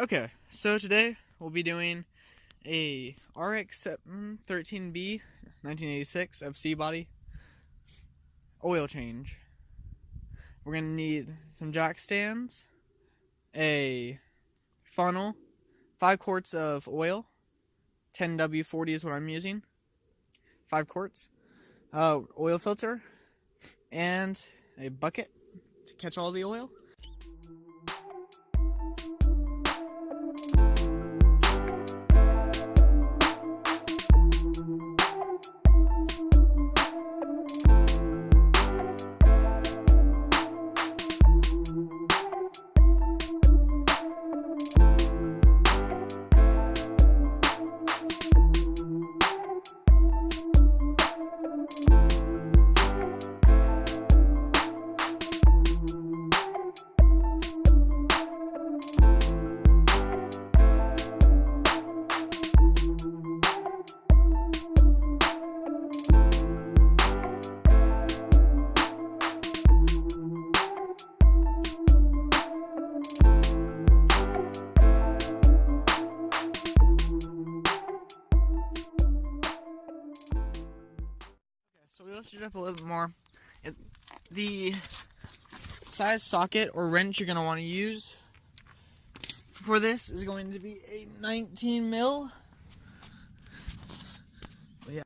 Okay, so today we'll be doing a RX7 13B 1986 FC body oil change. We're going to need some jack stands, a funnel, 5 quarts of oil, 10W40 is what I'm using, 5 quarts, oil filter, and a bucket to catch all the oil. So we lifted it up a little bit more. The size socket or wrench you're going to want to use for this is going to be a 19 mil. Yeah.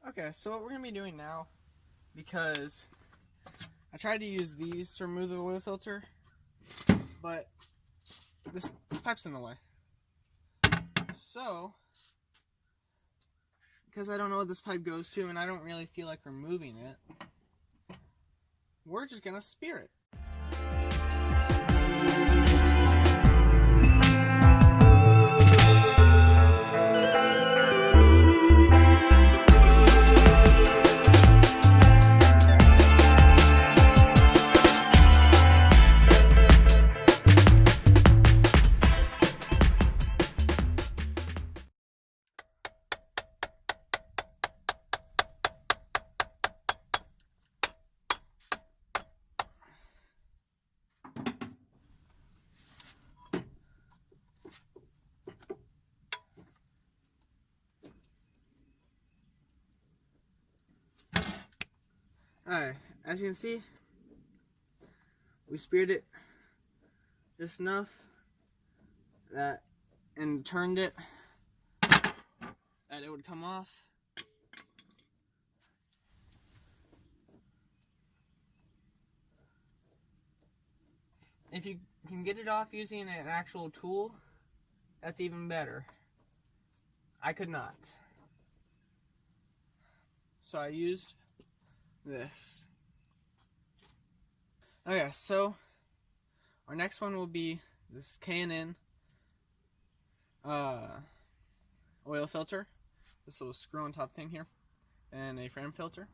Okay, so what we're going to be doing now, because I tried to use these to remove the oil filter, but this pipe's in the way. So, because I don't know what this pipe goes to and I don't really feel like removing it, we're just going to spear it. Alright, as you can see, we speared it just enough that and turned it that it would come off. If you can get it off using an actual tool, that's even better. I could not. So I used this. Okay, so our next one will be this K&N oil filter, this little screw on top thing here, and a frame filter.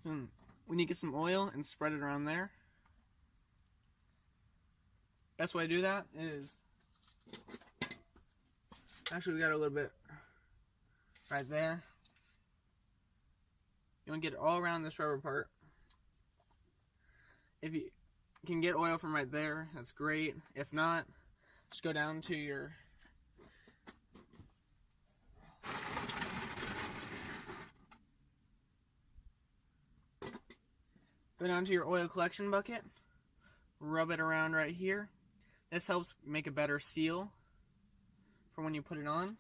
So we need to get some oil and spread it around there. Best way to do that is, actually we got a little bit right there. You want to get it all around this rubber part. If you can get oil from right there, that's great. If not, just go down to your oil collection bucket. Rub it around right here. This helps make a better seal for when you put it on.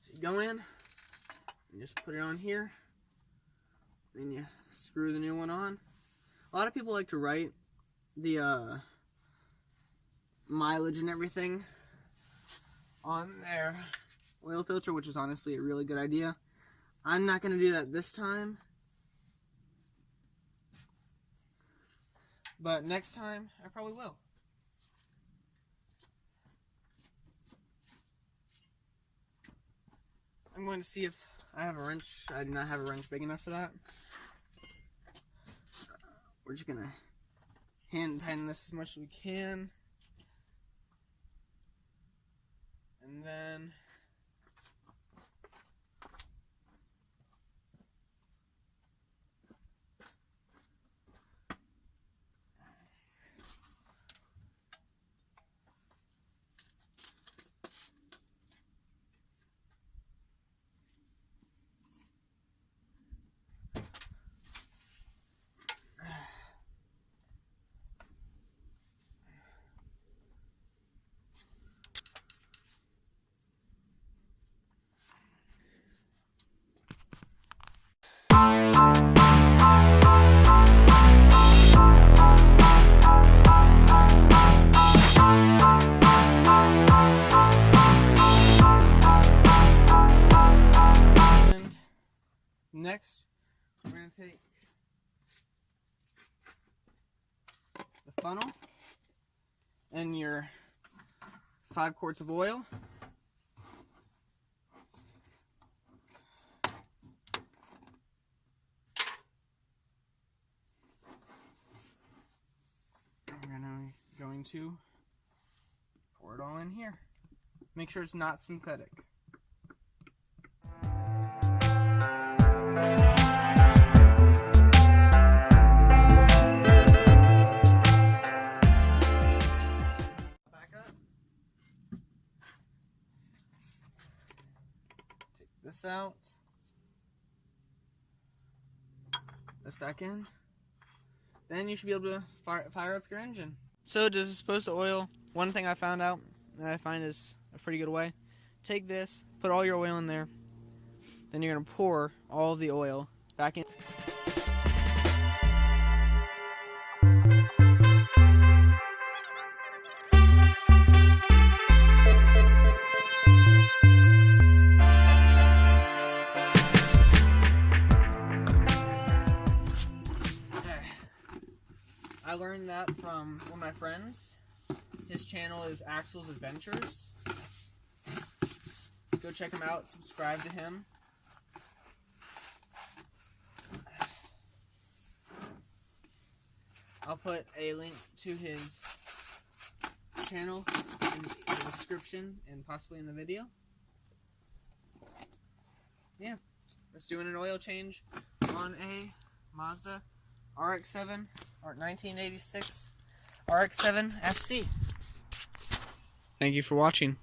So you go in, and just put it on here, then you screw the new one on. A lot of people like to write the mileage and everything on their oil filter, which is honestly a really good idea. I'm not going to do that this time, but next time I probably will. I'm going to see if I have a wrench. I do not have a wrench big enough for that. We're just gonna hand tighten this as much as we can. And then next, we're going to take the funnel and your 5 quarts of oil. We're going to pour it all in here. Make sure it's not synthetic. This out, this back in, then you should be able to fire up your engine. So to dispose of oil, one thing I found out that I find is a pretty good way, take this, put all your oil in there, then you're going to pour all of the oil back in. I learned that from one of my friends. His channel is Axel's Adventures. Go check him out, subscribe to him. I'll put a link to his channel in the description and possibly in the video. Yeah, let's do an oil change on a Mazda RX7 or 1986 RX7 FC. Thank you for watching.